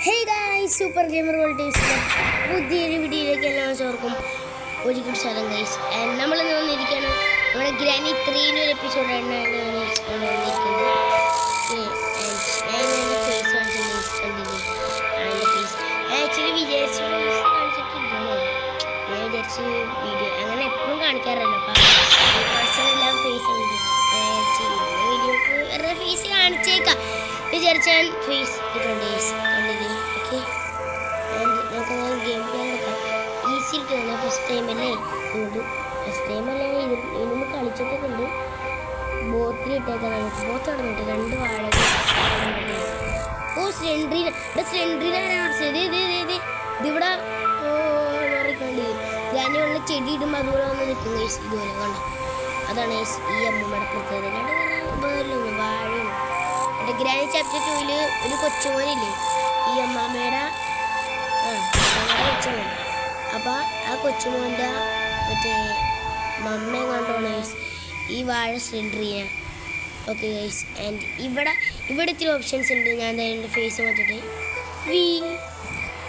Hey guys, Super Gamer World ടേസ്റ്റിലെ പുതിയൊരു വീഡിയോയിലേക്ക് എല്ലാവർക്കും ഒരിക്കൽ സ്വാഗതം ഗൈസ്. നമ്മൾ ഇന്ന് വന്നിരിക്കുകയാണ് നമ്മുടെ ഗ്രാനി 3 ഒരു എപ്പിസോഡാണ് വന്നിരിക്കുന്നത്. ആക്ച്വലി വിചാരിച്ച വീഡിയോ അങ്ങനെ എപ്പോഴും കാണിക്കാറല്ലോ. അപ്പം എല്ലാം ഫേസ് വീഡിയോക്ക് വെറുതെ ഫേസ് കാണിച്ചേക്കാം വിചാരിച്ചാൽ ഫേസ് കണ്ടില്ലേ. ഓക്കെ, നമുക്ക് ഗെയിം പ്ലേ എടുക്കാം. ഈസി ഇട്ട് തന്നെ ഫസ്റ്റ് ടൈമല്ലേ ഉണ്ട്. ഫസ്റ്റ് ടൈമല്ലേ ഇതിന് കളിച്ചിട്ടൊക്കെ ഉണ്ട്. ബോത്തിലിട്ടേക്കാം നമുക്ക്. ബോത്ത് തുടങ്ങിട്ട് 2 വാഴ. ഓ സ്ലെൻഡ്രീനാണ് ഇതിവിടെ കണ്ടി ഗ്രാനി വന്ന ചെടി ഇടുമ്പോൾ അതുപോലെ വന്ന് നിൽക്കും ഗൈസ്. ഇതുപോലെ കണ്ട അതാണ് ഈ അമ്മൂമ്മയുടെ പ്രത്യേകത. വാഴയാണ്. എൻ്റെ ഗ്രാനി ചാപ്റ്റർ 2 ഒരു കൊച്ചുമോനില്ലേ, ഈ അമ്മാമ്മയുടെ കൊച്ചുമോൻ. അപ്പോൾ ആ കൊച്ചുമോൻ്റെ മറ്റേ മമ്മയും കണ്ടോണ് ഈ വാഴ സിലിണ്ടറിനെ. ഓക്കെ ഗൈസ്, ആൻഡ് ഇവിടെ ഇത്തിരി ഓപ്ഷൻസ് ഉണ്ട്. ഞാൻ എന്തായാലും എൻ്റെ ഫേസ് മാറ്റിട്ട്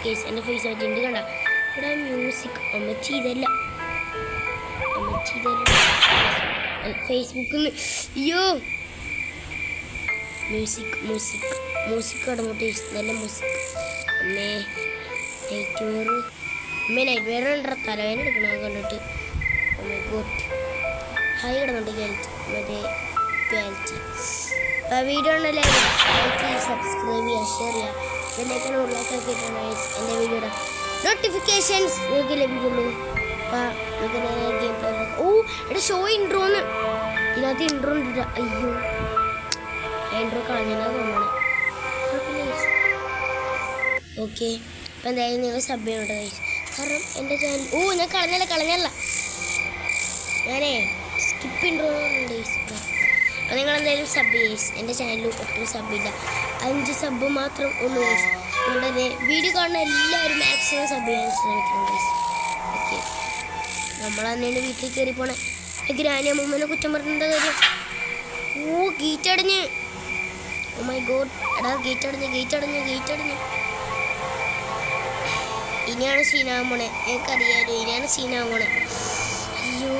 ഗൈസ് എൻ്റെ ഫേസ് മാറ്റിട്ടുണ്ട്. കണ്ട ഇവിടെ മ്യൂസിക് അമ്മച്ചി ഇതല്ല ഫേസ്ബുക്കിൽ നിന്ന് അയ്യോ മ്യൂസിക് കടന്നിട്ട് നല്ല മ്യൂസിക്. നൈറ്റ് വെയർ ഉണ്ടോ തലവേന എടുക്കണം കണ്ടിട്ട്. ഹൈ കിടന്നുണ്ട് മറ്റേ ക്വാലിറ്റി. അപ്പോൾ വീഡിയോ ഉണ്ടല്ലേ സബ്സ്ക്രൈബ് ചെയ്യുക, ഷെയർ ചെയ്യുക, ഇതിലേക്കാണ് ഉള്ളതൊക്കെ എൻ്റെ വീഡിയോയുടെ നോട്ടിഫിക്കേഷൻസ് നിങ്ങൾക്ക് ലഭിക്കുള്ളൂ. അപ്പോൾ നമുക്ക് ഗെയിം പ്ലേ. ഓ എടാ ഷോ ഇൻട്രോന്ന് ഇതിനകത്ത് ഇൻട്രോ ഉണ്ട്. അയ്യോ ഇൻട്രോ കളഞ്ഞാൽ തോന്നണം. ഓക്കെ, അപ്പം എന്തായാലും നിങ്ങൾ സബ് ചെയ്യണോട്ടോ ഗൈസ്. കാരണം എൻ്റെ ചാനൽ ഞാൻ കളഞ്ഞല്ല ഞാനേ സ്കിപ്പ് ഇൻട്രോ ഉണ്ട്. അപ്പോൾ നിങ്ങളെന്തായാലും സബ് ചെയ്യ്. എൻ്റെ ചാനലിൽ ഒട്ടും സബില്ല, 5 സബ് മാത്രം ഉള്ളൂ ഗൈസ്. അതുകൊണ്ട് തന്നെ വീഡിയോ കാണുന്ന എല്ലാവരും മാക്സിമം സബ് ചെയ്യാൻ ശ്രമിക്കണം ഗൈസ്. ഓക്കെ, നമ്മളന്നേണ്ട് വീട്ടിൽ കയറി പോണേ ഗ്രാനി അമ്മൂമ്മനെ കുറ്റം പറഞ്ഞ കാര്യം. ഗേറ്റടഞ്ഞ്. ഓ മൈ ഗോഡ്, എടാ ഗേറ്റടഞ്ഞ്. ഇനിയാണ് സീനാവാൻ പോണേ. എനിക്കറിയാലോ ഇനിയാണ് സീനാവാൻ പോണേ. അയ്യോ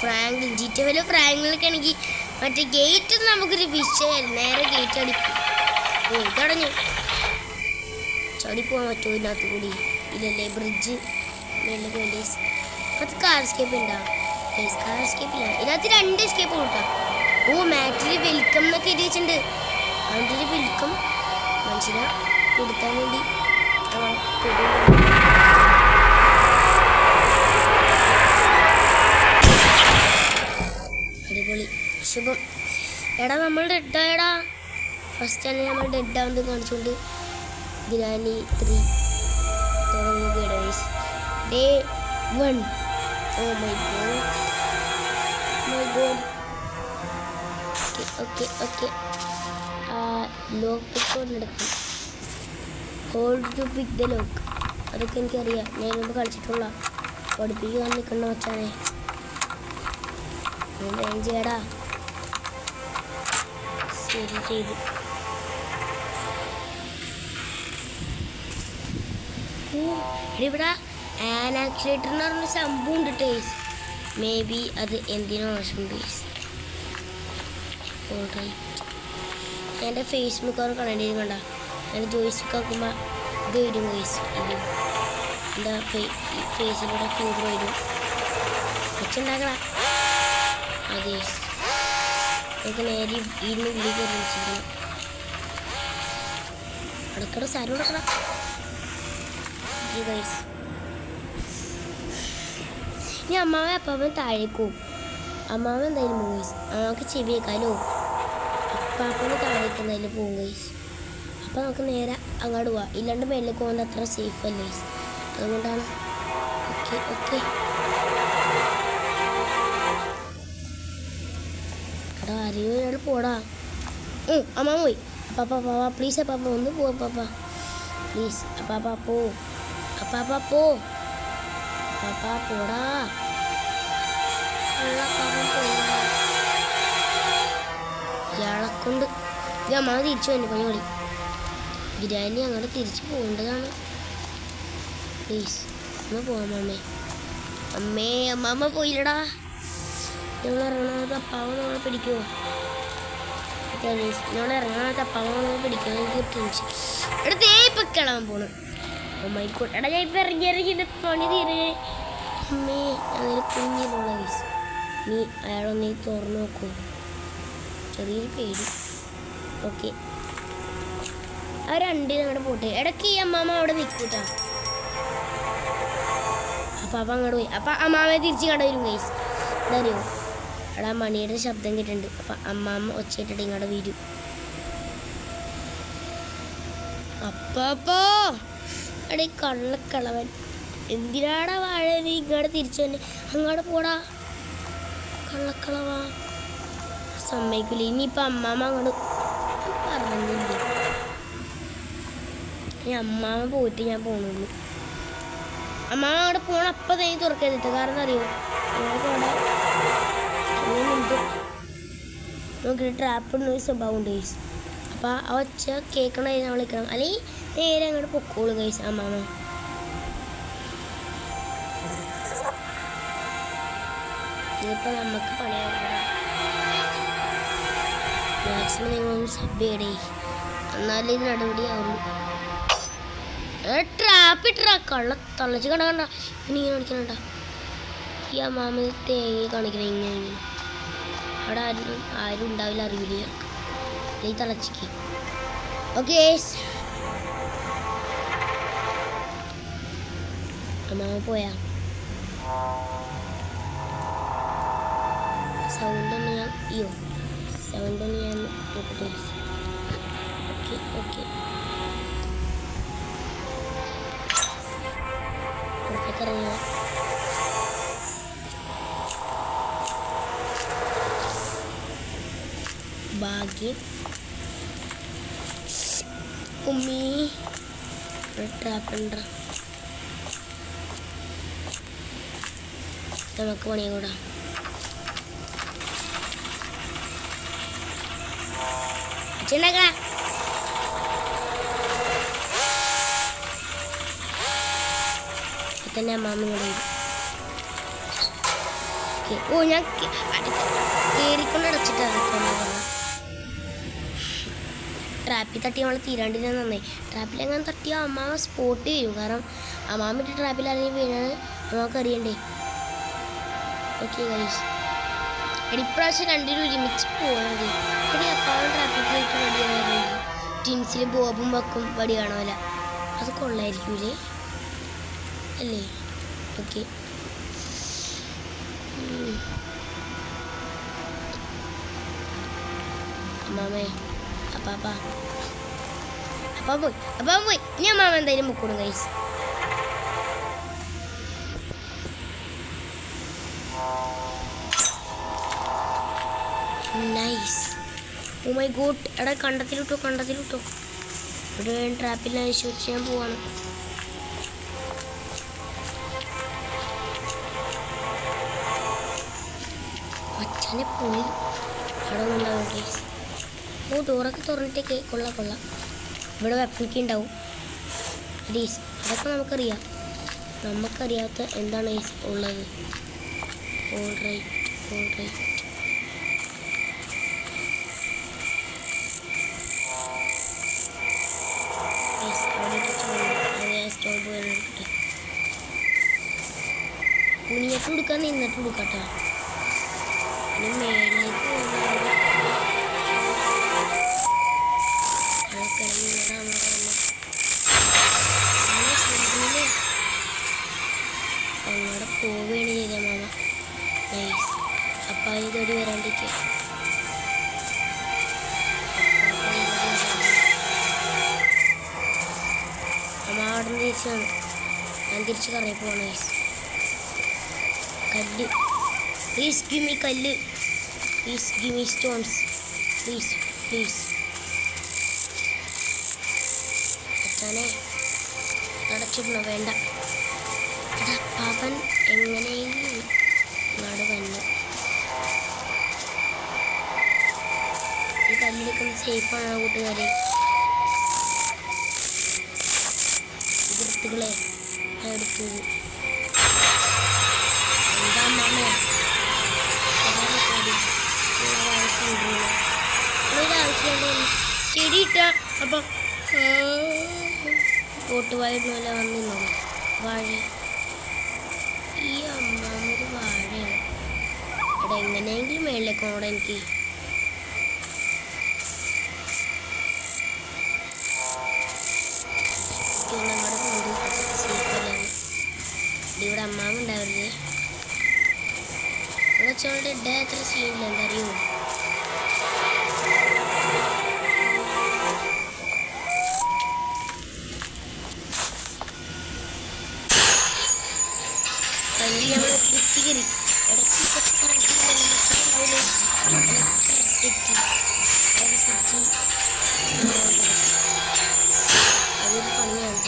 ഫ്രാങ്കിലൊക്കെ ആണെങ്കിൽ മറ്റേ ഗേറ്റ് നമുക്കൊരു വിഷയമായിരുന്നു. നേരെ ഗേറ്റ് അടിക്കും. ഇതടഞ്ഞു ചടിപ്പോകാൻ പറ്റുമോ ഇതിനകത്ത് കൂടി? ഇല്ലല്ലേ, ബ്രിഡ്ജ് മേളിൽ വേണ്ടി. അത് കാർ എസ്കേപ്പ് ഉണ്ടാവും. കാർ എസ്കേപ്പില്ല, ഇതിനകത്ത് 2 എസ്കേപ്പ് കിട്ടാം. മാറ്റിൽ വെൽക്കം എന്നൊക്കെ എഴുതി വെച്ചിട്ടുണ്ട്. അതിൻ്റെ ഒരു വെൽക്കം മനുഷ്യനെ കൊടുക്കാൻ വേണ്ടി. അടിപൊളി, ശുഭം. എടാ നമ്മൾ ഡെഡായടാ. ഫസ്റ്റ് തന്നെ നമ്മൾ ഡെഡാവുന്നത് കാണിച്ചുകൊണ്ട് ഗ്രാനി 3 തുടങ്ങുകയാണ്. Day 1. Oh my God. Okay lock കൊണ്ടെടുക്കും. Hold to pick the lock. അതൊക്കെ എനിക്കറിയാം, ഞാൻ മുമ്പ് കളിച്ചിട്ടുള്ള. പഠിപ്പിക്കാൻ നിൽക്കണ്ട വച്ചാണേ. ചെയ്യടാ. ശരി ചെയ്തു. ഇവിടെ ആനാക്സിലേറ്റർ എന്ന് പറഞ്ഞ സംഭവം ഉണ്ട് ടേസ്. മേ ബി അത് എന്തിനോ ആവശ്യമുണ്ട് ടേസ്. എൻ്റെ ഫേസ്ബുക്ക് അവർ കണക്ട് കണ്ട എൻ്റെ ജോയിസ്റ്റിക്ക് ആക്കുമ്പോൾ ഇത് വരും ഗൈസ്. ഇത് എൻ്റെ ഫേസിലൂടെ ഫിംഗർ വരും. വെച്ചുണ്ടാക്കണ അതെ നമുക്ക് നേരെ ഇതിൻ്റെ ഉള്ളിൽ കയറി വെച്ചിരിക്കണം. അടക്കട സാരം കൊടുക്കണം ഗൈസ്. ഇനി അമ്മാവൻ അപ്പാവൻ താഴേക്കും. അമ്മാവൻ എന്തായാലും പോകും ഗൈസ്. നമുക്ക് ചെവി വെക്കാമല്ലോ. അപ്പാപ്പന് താഴേക്ക് എന്തായാലും പോകും ഗൈസ്. അപ്പോൾ നമുക്ക് നേരെ അങ്ങോട്ട് പോവാം. ഇല്ലാണ്ട് മേലേക്ക് പോകുന്നത് അത്ര സേഫ് അല്ല ഗൈസ്. അതുകൊണ്ടാണ്. ഓക്കെ എടാ ആരെയും ഒരാൾ പോടാ. അമ്മ പോയി. അപ്പാപ്പ പ്ലീസ് അപ്പാപ്പ ഒന്ന് പോ. അപ്പാപ്പ പ്ലീസ്. അപ്പാപ്പ പോടാ. ഇയാളെക്കൊണ്ട് അമ്മ തിരിച്ചു വന്നു പരിപാടി. ഗ്രാനി അങ്ങോട്ട് തിരിച്ചു പോകേണ്ടതാണ്. പ്ലീസ് ഒന്ന് പോവാം അമ്മേ. അമ്മേ അമ്മ പോയില്ലടാ. ഞങ്ങൾ ഇറങ്ങണത് അപ്പാവ് നമ്മളെ പിടിക്കുമോ? ഞങ്ങൾ ഇറങ്ങണത് അപ്പാവ് നമ്മളെ പിടിക്കുമോ? എനിക്ക് ടെൻഷൻ. എടുത്തേ ഇപ്പം കിളവാൻ പോണ്. അമ്മയ്ക്കോട്ടെടാ ഞാൻ ഇപ്പം ഇറങ്ങി പണി തീരെ. അമ്മേ അതിൽ കുഞ്ഞിലുള്ള കേസ്. നീ അയാളൊന്ന് തുറന്നു നോക്കൂ. ചെറിയൊരു പേടി. ഓക്കെ ആ രണ്ടിനും അങ്ങോട്ട് പോട്ടെ. ഇടയ്ക്ക് ഈ അമ്മാമ്മ അവിടെ നിൽക്കൂട്ടാ. അപ്പം അങ്ങോട്ട് പോയി. അപ്പം അമ്മാമ്മയെ തിരിച്ച് ഇങ്ങോട്ട് വരും ഗൈസ്. എന്തറിയോ എടാ മണിയുടെ ശബ്ദം കേട്ടിട്ടുണ്ട്. അപ്പം അമ്മാമ്മ ഒച്ചയിട്ടിട്ട് ഇങ്ങോട്ട് വരും. അപ്പോ എടീ കള്ളക്കളവൻ എന്തിനാടാ വാഴ നീ ഇങ്ങോട്ട് തിരിച്ചു തന്നെ? അങ്ങോട്ട് പോടാ കള്ളക്കളവാ. സമ്മതിക്കില്ല. ഇനിയിപ്പോൾ അമ്മാമ്മ അങ്ങോട്ട് പറഞ്ഞില്ല. ഇനി അമ്മാമ്മ പോയിട്ട് ഞാൻ പോകണുള്ളൂ. അമ്മാമ്മ അവിടെ പോകണം. അപ്പം തേങ്ങി തുറക്കരുത്. കാരണം അറിയോ ഞങ്ങൾക്ക് അവിടെ നോക്കിയിട്ട് ട്രാപ്പിടുന്ന ഒരു സ്വഭാവം ഉണ്ട് ഗൈസ്. അപ്പം ആ ഒച്ച കേൾക്കണ ഞാൻ വിളിക്കണം. അല്ലെങ്കിൽ നേരെ അങ്ങോട്ട് പൊക്കോളൂ ഗൈസ് അമ്മാമ്മ. ഇതിപ്പോൾ നമുക്ക് പണിയാവും. മാക്സിമം നിങ്ങളൊന്ന് സബ് ചെയ്യടേ, എന്നാലേ ഇത് നടപടിയാവുള്ളൂ. ട്രാപ്പിട്ടാ കള്ള തള്ളച്ച് കണ്ട ഇനി ഇങ്ങനെ കാണിക്കണണ്ട. ഈ അമ്മാമ തേങ്ങ കാണിക്കണ ഇങ്ങനെ അവിടെ ആരും ഉണ്ടാവില്ല, അറിയില്ല ഈ തളച്ചിക്ക്. ഓക്കെ അമ്മാമ പോയാ സൗണ്ടൊന്ന് ഞാൻ സൗണ്ടൊന്ന് ഞാൻ നോക്കട്ടെ. ഓക്കെ പുറത്തേക്കിറങ്ങിയ ഭാഗ്യം. ഉമ്മി ട്രാപ്പണ്ട നമുക്ക് പണിയെ കൂടാ. തന്നെ അമ്മാമ്മ ഓ ഞാൻ കയറിക്കൊണ്ട് അടച്ചിട്ടാണ്. ട്രാപ്പിൽ തട്ടി നമ്മൾ തീരാണ്ടിരുന്ന നന്നായി. ട്രാപ്പിലെങ്ങനെ തട്ടിയാൽ അമ്മാമ്മ സ്പോട്ട് ചെയ്യും. കാരണം അമ്മാമ്മ ഇട്ട് ട്രാപ്പിൽ അല്ലെങ്കിൽ വീണാൽ നമുക്ക് അറിയണ്ടേ. ഓക്കെ ഗൈസ് എടി ഇപ്രാവശ്യം രണ്ടിനും ഒരുമിച്ച് പോകാതെ എടി അപ്പാവും ട്രാഫിക് ലൈറ്റ് വടിയാണ്. ടിൻസിൽ ബോബും വെക്കും വടി കാണുമല്ല, അത് കൊള്ളായിരിക്കൂലേ അല്ലേ? ഓക്കെ അമ്മാമേ അപ്പാ പോയി ഇനി അമ്മാമ എന്തായാലും മുക്കൂടും guys. Nice. Oh my God എടാ കണ്ടത്തിലിട്ടോ ഇവിടെ ട്രാപ്പിൽ വിശ്വസിച്ച് ഞാൻ പോവാണ്. അച്ഛനെ പോയി അവിടെ ഒന്നുണ്ടാവും ഗൈസ്. ഓ ഡോറൊക്കെ തുറന്നിട്ടേക്ക് കൊള്ളാം. ഇവിടെ വെപ്പണിക്ക് ഉണ്ടാവും ഗൈസ്. അതൊക്കെ നമുക്കറിയാത്ത എന്താണ് ഗൈസ് ഉള്ളത്. ഓൾ റൈറ്റ് കുനിഞ്ഞിട്ട് കൊടുക്കാൻ നിന്നിട്ട് കൊടുക്കട്ടോ. ഇനി മേളിലേക്ക് അങ്ങോട്ട് പോവുകയാണ് ചെയ്ത മാമ. നൈസ്. അപ്പം ഇതോടി വരാണ്ടിരിക്കുക. അമ്മ അവിടെ നിന്ന് തിരിച്ചാണ്. ഞാൻ തിരിച്ച് കറങ്ങി പോവാണ് നൈസ്. കല്ല് പ്ലീസ് ഗിവ് മീ കല്ല്. Please give me stones. Please അച്ഛനെ അടച്ചിടണോ? വേണ്ട. പാപ്പൻ എങ്ങനെയെങ്കിലും ഇങ്ങോട്ട് വന്നു. ഈ കല്ലിലൊക്കെ സേഫാണോ കൂട്ടുകാരെ? അടുത്തത് എന്താ അമ്മാമേ ഒരാവശ്യമുണ്ടോ ചെടി ഇട്ട അപ്പം പോട്ടുവായിരുന്നല്ല വന്നിരുന്നോ വാഴ ഈ അമ്മാമൊരു വാഴയാണ് ഇവിടെ എങ്ങനെയെങ്കിലും മേളിലേക്ക് പോകണം എനിക്ക് ഇവിടെ അമ്മാമ ഉണ്ടാവരുത് ഇവിടെ വെച്ചോണ്ട് ഇട അത്ര സീനില്ല എന്താ അറിയോ നമ്മൾ കുത്തിക്കറി ഇടയ്ക്ക് അതൊരു പണിയാണ്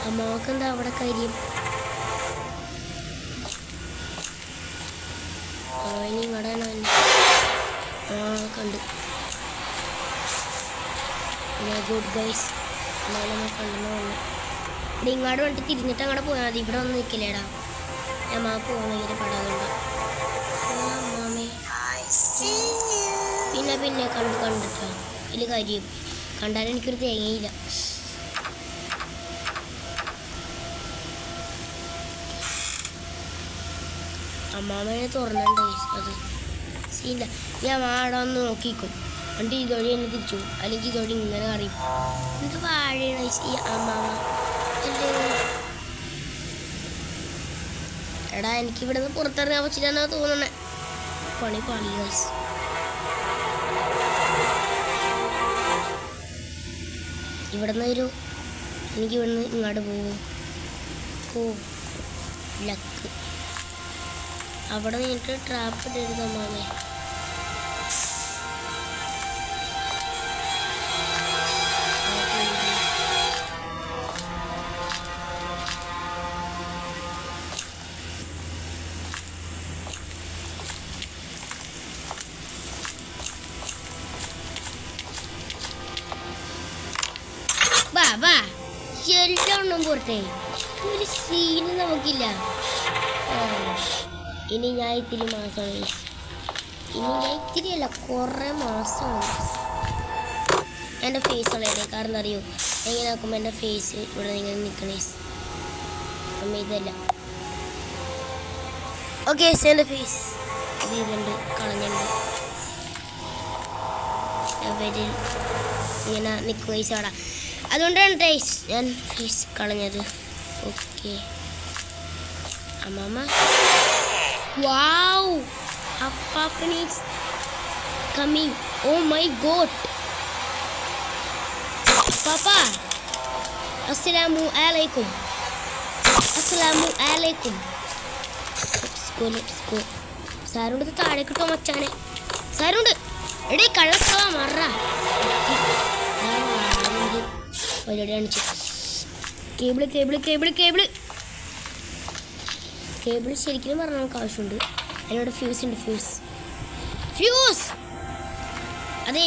അമ്മാവക്ക് എന്താ അവിടെ കാര്യം ഇനി ഇങ്ങടാണ് കണ്ടു ഗുഡ് ഗൈസ് എന്നാലും കണ്ടെന്ന് പറഞ്ഞു ഇവിടെ ഇങ്ങോട്ട് വന്നിട്ട് തിരിഞ്ഞിട്ട് അങ്ങോട്ട് പോയാൽ മതി ഇവിടെ വന്ന് നിൽക്കില്ലേടാ അമ്മ പോകുന്നെങ്കിൽ പടാതുണ്ട അമ്മാമേ പിന്നെ കണ്ടിട്ടാ വലിയ കാര്യം കണ്ടാലും എനിക്കൊരു തേങ്ങയില്ല അമ്മാമനെ തുറന്നുണ്ടേ അത് സീനില്ല ഞാൻ അവിടെ വന്ന് നോക്കിക്കും എന്നിട്ട് ഇതോടെ എന്നെ തിരിച്ചു അല്ലെങ്കിൽ ഇതോടെ ഇങ്ങനെ അറിയും എന്ത് വാഴയാണ് ഈ അമ്മാമ അല്ലേ എടാ എനിക്കിവിടെ നിന്ന് പുറത്തിറങ്ങാൻ പറ്റില്ലെന്നാ തോന്നണേ പണി പാളി ഗൈസ് ഇവിടുന്ന് എനിക്കിവിടുന്ന് ഇങ്ങോട്ട് പോകും ലക്ക് അവിടെ നിന്നിട്ട് ട്രാപ്പ് ഇടരുത് അമ്മാമേ വാ എല്ലാം പോട്ടെ ഒരു സീന് നമുക്കില്ല ഇനി ഞാൻ ഇത്തിരി മാസമാണ് ഇത്തിരിയല്ല കുറേ മാസമാണ് എൻ്റെ ഫേസ് ഉള്ളത് കാരണം അറിയോ എങ്ങനെ നോക്കുമ്പോൾ എൻ്റെ ഫേസ് ഇവിടെ ഇങ്ങനെ നിൽക്കണേ അമ്മ ഇതല്ല ഓക്കെ എൻ്റെ ഫേസ് ഇത് ഇതുണ്ട് കളഞ്ഞുണ്ട് അവരിൽ ഇങ്ങനെ നിൽക്കുക ഈ സോഡ അതുകൊണ്ടാണ് ടേസ്റ്റ് ഞാൻ ഫേസ് കളഞ്ഞത് ഓക്കെ അമ്മമ്മ വാവ് അപ്പാപ്പൻ is coming oh my God പാപ്പ അസ്സലാമു അലൈക്കും ലെറ്റ്സ് ഗോ സാറുണ്ട് താഴെ കിട്ടോ മച്ചാനെ സാറുണ്ട് എടേ കള്ളത്തവ മറ പരിപാടി കാണിച്ചു കേബിൾ ശരിക്കും പറഞ്ഞാൽ നമുക്ക് ആവശ്യമുണ്ട് അതിനോട് ഫ്യൂസ് ഉണ്ട് ഫ്യൂസ് അതെ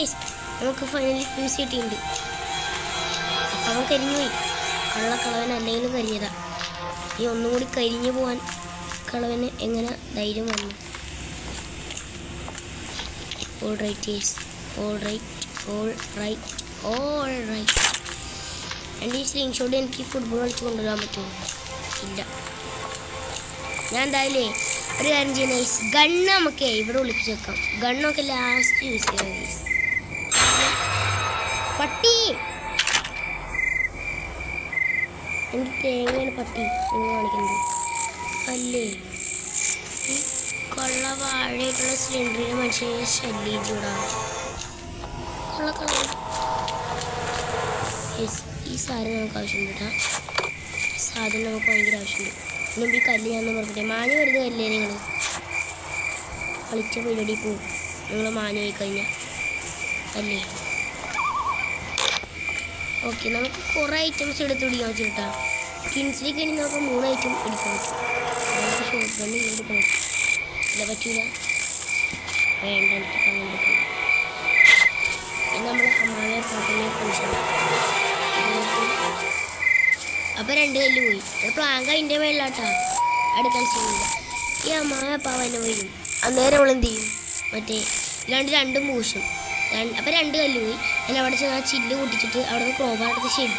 നമുക്ക് ഫൈനലി ഫ്യൂസ് കിട്ടിയിട്ടുണ്ട് അപ്പം അവൻ കരിഞ്ഞുപോയി കള്ളക്കളവൻ അല്ലെങ്കിലും കരിഞ്ഞതാ ഈ ഒന്നും കൂടി കരിഞ്ഞു പോകാൻ കളവന് എങ്ങനെ ധൈര്യം വന്നു ഓൾ റൈറ്റ് എൻ്റെ ഈ സ്ക്രീൻഷോട്ട് എനിക്ക് ഫുട്ബോൾ കളിച്ച് കൊണ്ടുവരാൻ പറ്റുമോ ഇല്ല ഞാൻ എന്തായാലും ഒരു കാര്യം ചെയ്യുന്ന ഗണ്ണ് നമുക്ക് ഇവിടെ ഒളിപ്പിച്ച് വെക്കാം ഗണ്ണൊക്കെ ലാസ്റ്റ് യൂസ് ചെയ്യാം പട്ടി എനിക്ക് തേങ്ങയാണ് പട്ടി എന്ന് കാണിക്കുന്നത് അല്ലേ ഈ കൊള്ള വാഴയായിട്ടുള്ള സിലിണ്ടറിന് മനുഷ്യനെ ശല്യം ചൂടാണ് കൊള്ള ഈ സാധനം നമുക്ക് ആവശ്യമുണ്ട് കേട്ടോ സാധനം നമുക്ക് ഭയങ്കര ആവശ്യമുണ്ട് മുമ്പ് ഈ കല്ല് ഞാൻ പറഞ്ഞിട്ടെ മാഞ്ഞ് വെറുതെ കല്ലേ നിങ്ങൾ കളിച്ച പരിപാടി പോവും നിങ്ങൾ മാഞ്ഞ് പോയി കഴിഞ്ഞാൽ അല്ലേ ഓക്കെ, നമുക്ക് കുറേ ഐറ്റംസ് എടുത്ത് പിടിക്കാൻ പറ്റും കേട്ടോ. കിൻസിലേക്ക് ഇനി നമുക്ക് 3 ഐറ്റം പിടിക്കാൻ പറ്റും. നമുക്ക് ഷോർട്ട് ഗണ്ണ് എടുക്കാൻ പറ്റും. ഇല്ല, പറ്റൂല, വേണ്ട, എനിക്ക് അങ്ങനെ എടുക്കണം. ഇനി നമ്മൾ അമ്മാവെ പാട്ടിനെ കുറിച്ചാണ്. അപ്പോൾ 2 കല്ല് പോയി. പ്ലാങ്ക് അതിൻ്റെ മേളിലാട്ടാ അടുക്കാൻ ചെയ്യില്ല. ഈ അമ്മാവെ അപ്പാവനെ വരും. അന്നേരം നമ്മൾ എന്ത് ചെയ്യും? മറ്റേ രണ്ടും പൂശും. അപ്പോൾ 2 കല്ല് പോയി. ഞാൻ അവിടെ ചെന്ന് ആ ചില്ല് പൊട്ടിച്ചിട്ട് അവിടെ നിന്ന് ക്രോബാർ എടുത്ത് ഷെഡ്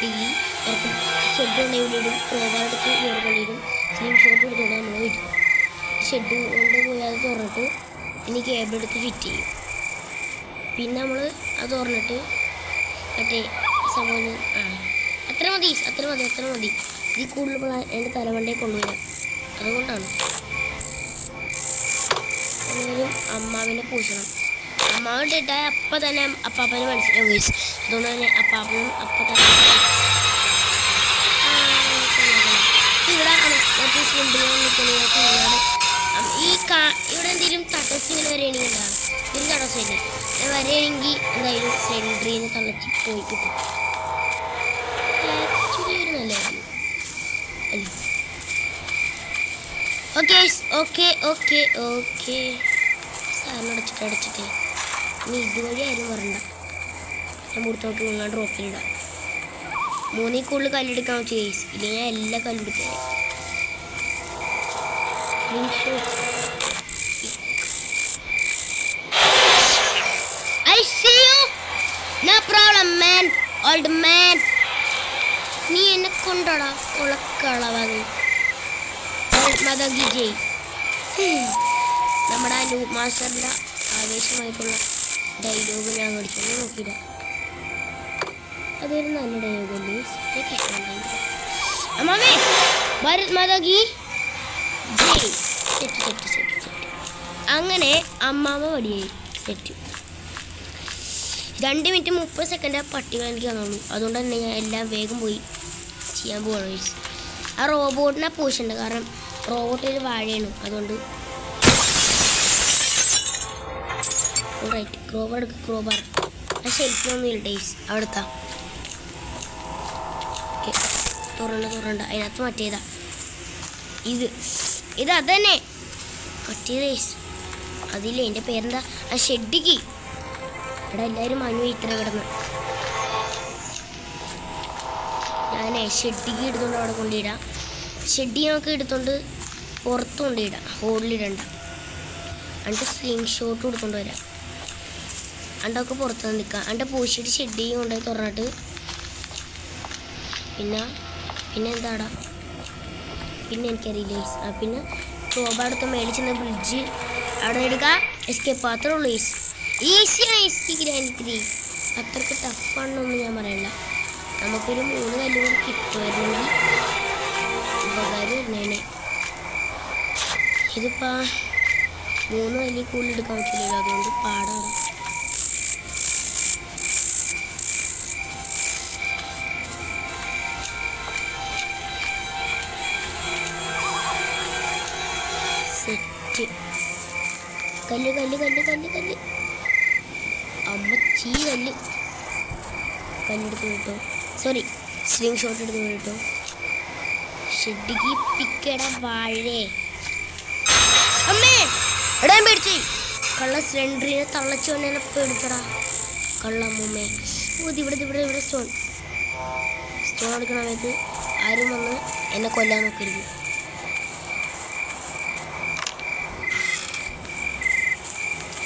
കൊണ്ടിടും. ക്രോബാർ എടുത്ത് വേറെ കൊണ്ടിടും. സ്ലിംഗ് ഷോട്ട് എടുത്തുകൊണ്ട് നമ്മൾ വരും. ഷെഡ് കൊണ്ട് പോയി അത് തുറന്നിട്ട് ഇനി കേബിൾ എടുത്ത് ഫിറ്റ് ചെയ്യും. പിന്നെ നമ്മൾ അത് തുറന്നിട്ട് മറ്റേ സംഭവം അത്ര മതി. ഇതിൽ കൂടുതൽ എൻ്റെ തലവണ്ടയിൽ കൊണ്ടുവരാം. അതുകൊണ്ടാണ് എല്ലാവരും അമ്മാവിനെ പൂശണം. അമ്മാവ് ഡെഡായ അപ്പം തന്നെ അപ്പാപ്പന് മനസ്സിലാവും ഗൈസ്. അതുകൊണ്ട് തന്നെ അപ്പാപ്പനും അപ്പം തന്നെ ഇവിടെ മറ്റേ നിൽക്കുന്നത്. ഇവിടെ എന്തെങ്കിലും തടസ്സം ഇങ്ങനെ വരികയാണെങ്കിൽ ഉണ്ടാകും. ഒരു തടസ്സമില്ല. ഇങ്ങനെ വരികയാണെങ്കിൽ എന്തായാലും സെൻട്രിയിൽ നിന്ന് തളച്ച് പോയി കിട്ടും. ആക്ച്വലി ഒരു നല്ല കാര്യം അല്ലേ? ഓക്കെ സാറിന് അടച്ചിട്ട് ഇനി ഇതുവഴി ആരും വരണ്ട. ഞാൻ മുടുത്തോട്ട് വീങ്ങാൻ ഡ്രോപ്പിലിടാം. 3 കൂടുതൽ കല്ലെടുക്കാൻ വെച്ച് കേസ്. ഇല്ലെങ്കിൽ ഞാൻ എല്ലാ കല്ലെടുത്തേ. I see you. No problem, man. Old man. നീ എന്നെ കൊണ്ടോടാ ഉളക്കളവാങ്ങി മതഗിജയ്. നമ്മുടെ അനൂപ് മാസ്റ്ററിൻ്റെ ആവേശമായിട്ടുള്ള ഡയലോഗ് ഞാൻ പഠിച്ചൊന്നും നോക്കിയില്ല. അതൊരു നല്ല ഡയലോഗല്ലേ? അമ്മാവേ ഭാരത് മാതാകി ജയ്. സെറ്റ്. അങ്ങനെ അമ്മാവ വടിയായി സെറ്റ്. 2 മിനിറ്റ് 30 സെക്കൻഡ് പട്ടികൾ എനിക്ക് തന്നുള്ളൂ. അതുകൊണ്ട് തന്നെ ഞാൻ എല്ലാം വേഗം പോയി ചെയ്യാൻ പോകണം. ആ റോബോട്ടിനെ പൂശുണ്ട്, കാരണം റോബോട്ടിൽ വാഴയാണ്. അതുകൊണ്ട് റൈറ്റ് ക്രോബാർ ആ ഷെൽഫിനൊന്നും ഇല്ല ഡേയ്സ്. അവിടുത്തെ തുറണ്ട അതിനകത്ത് മറ്റേതാ ഇത് അതന്നെ മറ്റേ ഡേയ്സ്. അതില്ലേ എൻ്റെ പേരെന്താ? ആ ഷെഡിക്ക് ഇവിടെ എല്ലാവരും മനു ഇത്ര കിടന്ന്. ഞാനേ ഷെഡിക്ക് എടുത്തുകൊണ്ട് അവിടെ കൊണ്ടിടാം. ഷെഡി നമുക്ക് എടുത്തുകൊണ്ട് പുറത്ത് കൊണ്ടിടാം, ഹോളിലിടണ്ട. എന്നിട്ട് സ്ലിംഗ് ഷോട്ട് കൊടുത്തുകൊണ്ട് വരാം. അണ്ടൊക്കെ പുറത്ത് നിൽക്കാം. അണ്ട പൂശിയിട്ട് ഷെഡ് കൊണ്ടുപോയി തുറന്നിട്ട് പിന്നെ എന്താടാ പിന്നെ എനിക്കറിയില്ല. പിന്നെ ക്രോബാടുത്ത് മേടിച്ചെന്ന ബ്രിഡ്ജ് അവിടെ എടുക്കുക. എസ്കേപ്പ് അത്രേ ഉള്ളൂ. ഈസിയാണ് ഗ്രാൻഡ് 3. അത്രയ്ക്ക് ടഫാണെന്നൊന്നും ഞാൻ പറയണ്ട. നമുക്കൊരു 3 കല്ലും കൂടി കിട്ടുമായിരുന്നെങ്കിൽ ഉപകാരം ഇരുന്നേനെ. ഇതിപ്പോൾ 3 കല്ലിൽ കൂടുതൽ എടുക്കാൻ പറ്റില്ലല്ലോ, അതുകൊണ്ട് പാടാണ്. സെറ്റ്. കല്ല് അമ്മച്ചീ കല്ലെടുത്ത് കേട്ടോ. സോറി, സ്ലിംഗ് ഷോട്ട് എടുത്ത് കേട്ടോ. ഷെഡിക്ക് പിക്കട വാഴേ. അമ്മേ എടാൻ പേടിച്ചേ. കള്ള സിലിണ്ടറിനെ തള്ളച്ചു കൊണ്ട് എന്നെ പേടിച്ചടാ കള്ളമ്മൂമ്മേ. ഇവിടെ സ്റ്റോൺ എടുക്കണ സമയത്ത് ആരും വന്ന് എന്നെ കൊല്ലാൻ നോക്കരുത്.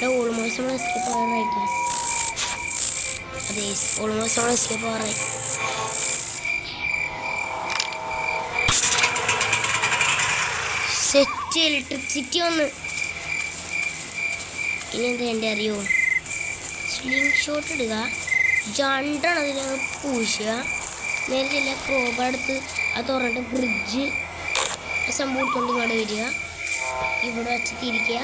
ഓൾമോസ്റ്റ് നമ്മൾ എസ്കേപ്പ് ആവാറായിട്ടാണ്. അതെ, ഓൾമോസ്റ്റ് നമ്മൾ എസ്കേപ്പ് ആവാറായി. സെറ്റ്. ഇലക്ട്രിസിറ്റി വന്ന് ഇനി എന്താ എൻ്റെ അറിയോ? സ്ലിംഗ് ഷോട്ട് ഇടുക, ജണ്ടാണ് അതിനെ പൂശുക. നേരത്തെ ഇല്ല ക്രോബടുത്ത് അത് തുറന്നിട്ട് ബ്രിഡ്ജ് സംഭവം എടുത്തുകൊണ്ട് ഇങ്ങോട്ട് വരിക. ഇവിടെ വെച്ച് തിരിക്കുക,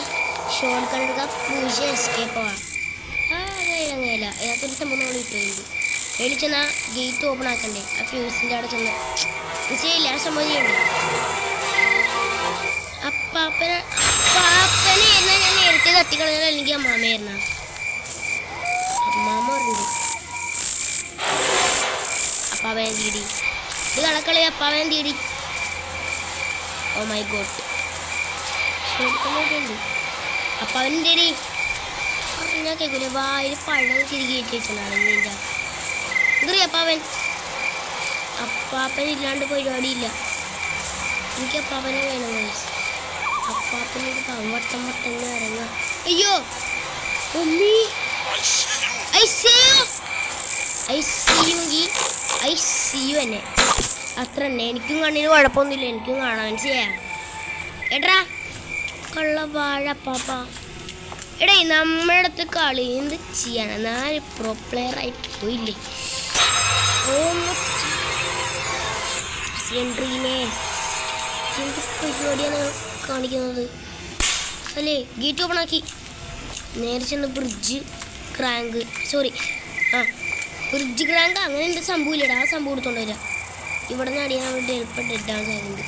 ഷോട്ട് ഗൺ എടുക്കുക, പൂശ എസ്കേപ്പ് ആവാം. അങ്ങനെയല്ല അതിനകത്തൊരു സംഭവം നമ്മൾ ഇട്ടുണ്ട്. എവിടെ ചെന്നാൽ ഗേറ്റ് ഓപ്പൺ ആക്കണ്ടേ? ആ ഫ്യൂസിൻ്റെ അവിടെ ചെന്ന് ചെയ്യില്ല. ആ സംഭവം ചെയ്യണ്ടേ? അപ്പാപ്പനായിരുന്ന ഞാൻ നേരത്തെ തട്ടിക്കളഞ്ഞാൽ അല്ലെങ്കിൽ അമ്മാമ്മയായിരുന്ന. അമ്മാമ്മ പറഞ്ഞത് തീടി ഇത് കളക്കളി അപ്പാവൻ തീടി. ഓ മൈ ഗോഡ് അപ്പാവൻ തീടി പറഞ്ഞാൽ കേൾക്കൂല. വായിൽ പഴം തിരികെ വെച്ചിട്ടുണ്ടാണ് ഇതിൻ്റെ ഇതറിയ അപ്പാവൻ. അപ്പാപ്പൻ ഇല്ലാണ്ട് പരിപാടിയില്ല. എനിക്ക് അപ്പാപ്പനെ വേണം ഗൈസ്. അപ്പാപ്പനൊരു വട്ടം വട്ടം ഇറങ്ങാം. അയ്യോ ഉമ്മി ഐ സീ യു എന്നെ അത്ര തന്നെ. എനിക്കും കണ്ണിന് കുഴപ്പമൊന്നുമില്ല, എനിക്കും കാണാൻ ചെയ്യാം. എടാ കൊള്ള വാഴ അപ്പാപ്പ. എടേ നമ്മുടെ അടുത്ത് കളി എന്ത് ചെയ്യാനാ? ഞാൻ പ്രോ പ്ലെയർ ആയി പോയില്ലേ. സെൻട്രീനെ എന്ത് പരിപാടിയാണ് കാണിക്കുന്നത് അല്ലേ? ഗേറ്റ് ഓപ്പൺ ആക്കി നേരെ ചെന്ന് ബ്രിഡ്ജ് ക്രാങ്ക് ബ്രിഡ്ജ് ക്രാങ്ക് അങ്ങനെ എൻ്റെ സംഭവം ഇല്ലടാ. ആ സംഭവം എടുത്തോണ്ട് വരാം. ഇവിടെ നിന്ന് അടിയാൻ വേണ്ടി എളുപ്പം ഡെഡാവാൻ സാധ്യതയുണ്ട്.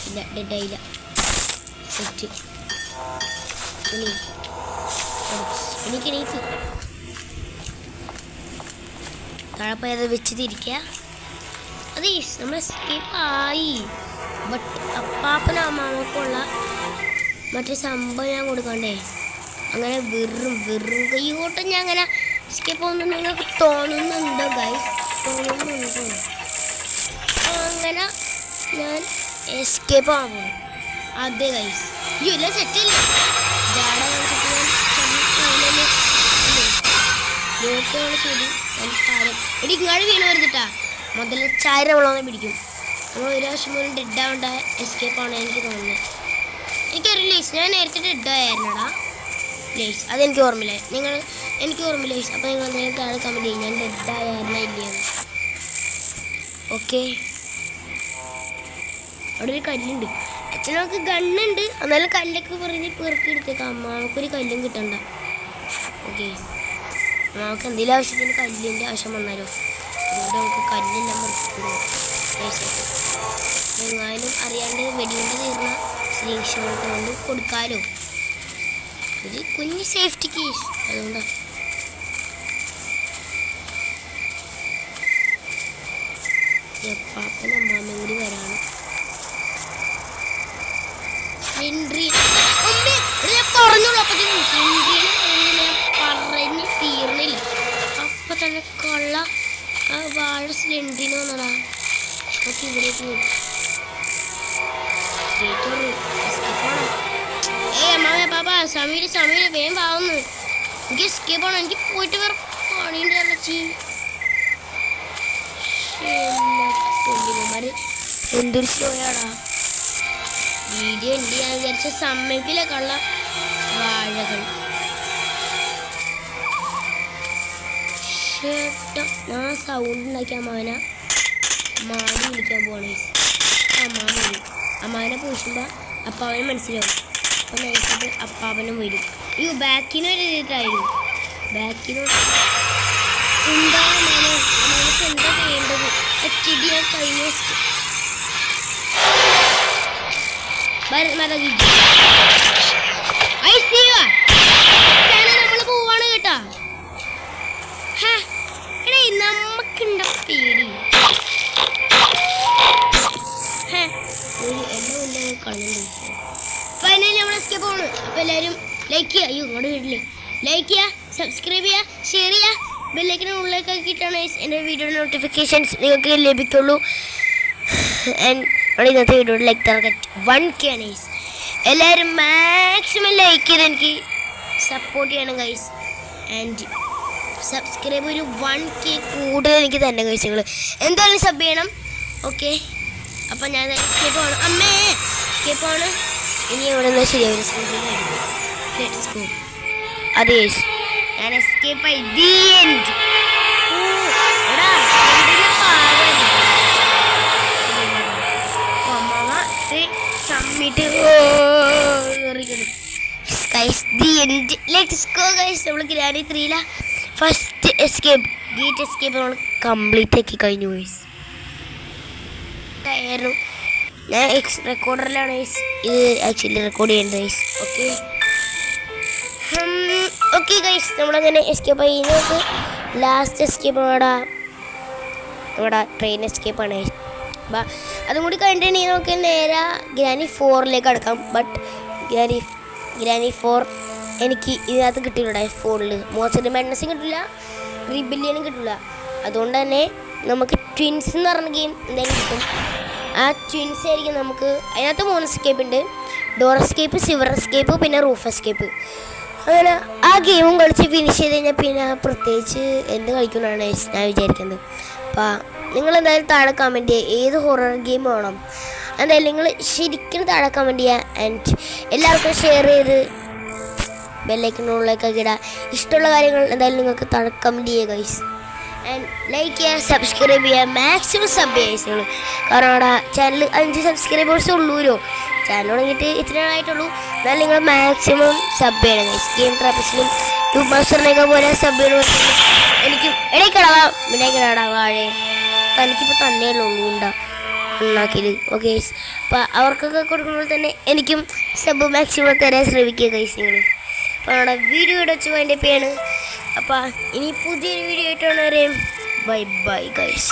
ഇല്ല ഡെഡായില്ല. സെറ്റ് എനിക്ക് താഴെപ്പോയത് വെച്ച് തിരിക്കുക. അതേ നമ്മൾ എസ്കേപ്പ് ആയി. ബട്ട് അപ്പാപ്പനും അമ്മാമക്കുള്ള മറ്റേ സംഭവം ഞാൻ കൊടുക്കണ്ടേ? അങ്ങനെ വെറും കൈയോട്ടം ഞാൻ അങ്ങനെ എസ്കേപ്പ് ആവുന്നുണ്ട്. നിങ്ങൾക്ക് തോന്നുന്നുണ്ടോ ഗൈസ്? തോന്നുന്നുണ്ടോ? അങ്ങനെ ഞാൻ എസ്കേപ്പ് ആവുന്നു. അതെ ഗൈസ്. അയ്യോ എല്ലാം സെറ്റല്ലേ? ജാട കളിച്ചിട്ട് എടി ഇങ്ങാട് വീണ് വരുത്തിട്ടാ മുതല ചായ നമ്മളൊന്നും പിടിക്കും. നമ്മൾ ഒരു വർഷം പോലും ഡെഡ് ആവേണ്ട എസ്കേപ്പ് ആണ് എനിക്ക് തോന്നുന്നത്. എനിക്കറിയില്ല ലേസ്, ഞാൻ നേരത്തെ ഡെഡ് ആയിരുന്നടാ ലേസ്. അതെനിക്ക് ഓർമ്മയില്ല. എനിക്ക് ഓർമ്മയില്ല ലേസ്. അപ്പോൾ നിങ്ങൾ എന്തെങ്കിലും താഴെ കമൻറ്റ് ചെയ്യും ഞാൻ ഡെഡ് ആയിരുന്ന ഇല്ലയെന്ന്. ഓക്കെ അവിടെ ഒരു കല്ലുണ്ട്. അച്ഛനൊക്കെ ഗണ്ണുണ്ട്, എന്നാലും കല്ലൊക്കെ പറഞ്ഞ് പെറുക്കി എടുത്തേക്കാം. അമ്മാവക്കൊരു കല്ലും കിട്ടണ്ട. ഓക്കെ നമുക്ക് എന്തെങ്കിലും ആവശ്യത്തിന് കല്ലിൻ്റെ ആവശ്യം വന്നാലോ, അതുകൊണ്ട് നമുക്ക് കല്ലെല്ലാം പെറുക്കിക്കൊടുക്കും. എങ്ങാനും അറിയാണ്ട് വെടിയുണ്ട തീർന്ന സ്ലിംഗ് ഷോട്ട് കൊണ്ട് കൊടുക്കാലോ. ഒരു കുഞ്ഞ് സേഫ്റ്റി കേസ്. അതുകൊണ്ടാണ് പാപ്പൻ അമ്മാമ്മയും കൂടി വരാണ്. പറഞ്ഞോളൂ അപ്പത്തേക്കും പറഞ്ഞ് തീർന്നില്ല. അപ്പൊ തന്നെ കൊള്ള ആ വാഴ സിലിണ്ടറിന് വന്നടാ. നമുക്ക് ഇവിടേക്ക് പോകും. അമ്മാമ പാപ്പ സമീര വേഗം പാവുന്നു. എനിക്ക് എസ്കേപ്പ് ആണോ? എനിക്ക് പോയിട്ട് വേറെ പണിയുണ്ട്. അല്ലച്ചി എന്തൊരു ഷോയാടാ. വീഡിയോ ഉണ്ട് ഞാൻ വിചാരിച്ച സമ്മതിക്കില്ല. കള്ള വാഴകൾ ഞാൻ സൗണ്ട് ഉണ്ടാക്കി അമ്മാവനെ മാടി വിളിക്കാൻ പോകണേ. അമ്മാവനെ പൂശുമ്പോൾ അപ്പാവനെ മനസ്സിലാവും. അപ്പം നൈസായിട്ട് അപ്പാവനും വരും. അയ്യോ ബാക്കിന് വരെയായിരുന്നു. ബാക്കിനോട് എന്താ അമ്മാവനക്ക് എന്താ വേണ്ടത്? ചെടി ഞാൻ കഴിഞ്ഞ നമ്മള് പോവാണ് കേട്ടാ. എടേ നമ്മക്കുണ്ട പേടി. എല്ലാം കളഞ്ഞു. ഫൈനലി നമ്മൾ എസ്കേപ്പ് പോവാണ്. അപ്പൊ എല്ലാവരും ലൈക്ക് ചെയ്യുക. അയ്യോ ഇങ്ങോട്ട് വീട്ടില്ലേ ലൈക്ക് ചെയ്യുക, സബ്സ്ക്രൈബ് ചെയ്യുക, ഷെയർ ചെയ്യുക, ബെല്ലൈക്കൻ ഉള്ളിലേക്ക് ആക്കിയിട്ടാണ് എൻ്റെ വീഡിയോ നോട്ടിഫിക്കേഷൻസ് നിങ്ങൾക്ക് ലഭിക്കുള്ളൂ. ആൻഡ് ഇന്നത്തെ video like target 1K guys. എല്ലാവരും മാക്സിമം ലൈക്ക് ചെയ്ത് എനിക്ക് സപ്പോർട്ട് ചെയ്യണം ഗൈസ്. ആൻഡ് സബ്സ്ക്രൈബ് ഒരു 1K കൂടുതൽ എനിക്ക് തന്നെ ഗൈസ്. നിങ്ങൾ എന്തായാലും സബ് ചെയ്യണം. ഓക്കെ അപ്പം ഞാൻ എസ്കേപ്പ് ആണ്. അമ്മേ എസ്കേപ്പ് ആണ്. ഇനി എവിടെ നിന്ന് ശരിയാവില്ല. അതെ ഞാൻ എസ്കേപ്പ് ആയി. The end. നമ്മൾ granny 3 first escape gate escape നമ്മൾ കംപ്ലീറ്റ് ആക്കി കഴിഞ്ഞു ഗൈസ്. ആയിരുന്നു ഞാൻ റെക്കോർഡറിലാണ് ഗൈസ് ഇത് ആക്ച്വലി റെക്കോർഡ് ചെയ്യേണ്ടത് ഗൈസ്. ഓക്കെ ഗൈസ് നമ്മളങ്ങനെ എസ്കേപ്പ് ആയി. നമുക്ക് ലാസ്റ്റ് എസ്കേപ്പ് അവിടെ ഇവിടെ ട്രെയിൻ എസ്കേപ്പാണ്. അപ്പം അതും കൂടി കഴിഞ്ഞിട്ടുണ്ടെങ്കിൽ നമുക്ക് നേരെ ഗ്രാനി 4ലേക്ക് അടക്കാം. ബട്ട് ഗ്രാനി 4 എനിക്ക് ഇതിനകത്ത് കിട്ടിയില്ല. ഫോണിൽ മോൺസ്റ്റർ മാഡ്നസും കിട്ടില്ല, റിബില്യനും കിട്ടില്ല. അതുകൊണ്ട് തന്നെ നമുക്ക് ട്വിൻസ് എന്ന് പറഞ്ഞ ഗെയിം എന്തായാലും കിട്ടും. ആ ട്വിൻസ് ആയിരിക്കും നമുക്ക്. അതിനകത്ത് 3 എസ്കേപ്പ് ഉണ്ട്: ഡോർ എസ്കേപ്പ്, സിവർ എസ്കേപ്പ്, പിന്നെ റൂഫ് എസ്കേപ്പ്. അങ്ങനെ ആ ഗെയിമും കളിച്ച് ഫിനിഷ് ചെയ്ത് കഴിഞ്ഞാൽ പിന്നെ പ്രത്യേകിച്ച് എന്ത് കളിക്കുമെന്നാണ് ഞാൻ വിചാരിക്കുന്നത്. അപ്പോൾ നിങ്ങളെന്തായാലും താഴെ കമൻറ്റ് ചെയ്യുക ഏത് ഹൊറർ ഗെയിം വേണം. എന്തായാലും നിങ്ങൾ ശരിക്കും താഴെ കമൻറ്റ് ചെയ്യുക. ആൻഡ് എല്ലാവർക്കും ഷെയർ ചെയ്ത് ബെല്ലൈക്കനുള്ളിലേക്കൊക്കെ ഇടുക. ഇഷ്ടമുള്ള കാര്യങ്ങൾ എന്തായാലും നിങ്ങൾക്ക് താഴെ കമൻറ്റ് ചെയ്യുക ഗൈസ്. ആൻഡ് ലൈക്ക് ചെയ്യുക, സബ്സ്ക്രൈബ് ചെയ്യുക, മാക്സിമം സബ് ചെയ്യുക നിങ്ങൾ. കാരണം അവിടെ ചാനൽ 5 സബ്സ്ക്രൈബേഴ്സ് ഉള്ളൂല്ലോ. ചാനൽ തുടങ്ങിയിട്ട് ഇത്രയായിട്ടുള്ളൂ. എന്നാലും നിങ്ങൾ മാക്സിമം സബ് ചെയ്യണം ഗൈസ്. ഗെയിം ട്രാപ്പസിലും ട്യൂബ് മാസ്റ്ററിനെയൊക്കെ പോലെ സബ് ചെയ്യണം. എനിക്കും ഇടയ്ക്കിടാവാം, ഇടയ്ക്കിടാടാ വാഴേ തനിക്കിപ്പോൾ തന്നെയല്ലോ ഉണ്ടാ ഉണ്ടാക്കിയത്. ഓക്കെ ഗൈസ്, അപ്പോൾ അവർക്കൊക്കെ കൊടുക്കുമ്പോൾ തന്നെ എനിക്കും സബ് മാക്സിമം തരാൻ ശ്രമിക്കുക ഗൈസ് നിങ്ങൾ. അപ്പോൾ നമ്മുടെ വീഡിയോ വെച്ച് വൈൻഡപ്പ് ചെയ്യാണ്. അപ്പോൾ ഇനി പുതിയൊരു വീഡിയോ ആയിട്ടാണ് വരെയും. Bye bye guys.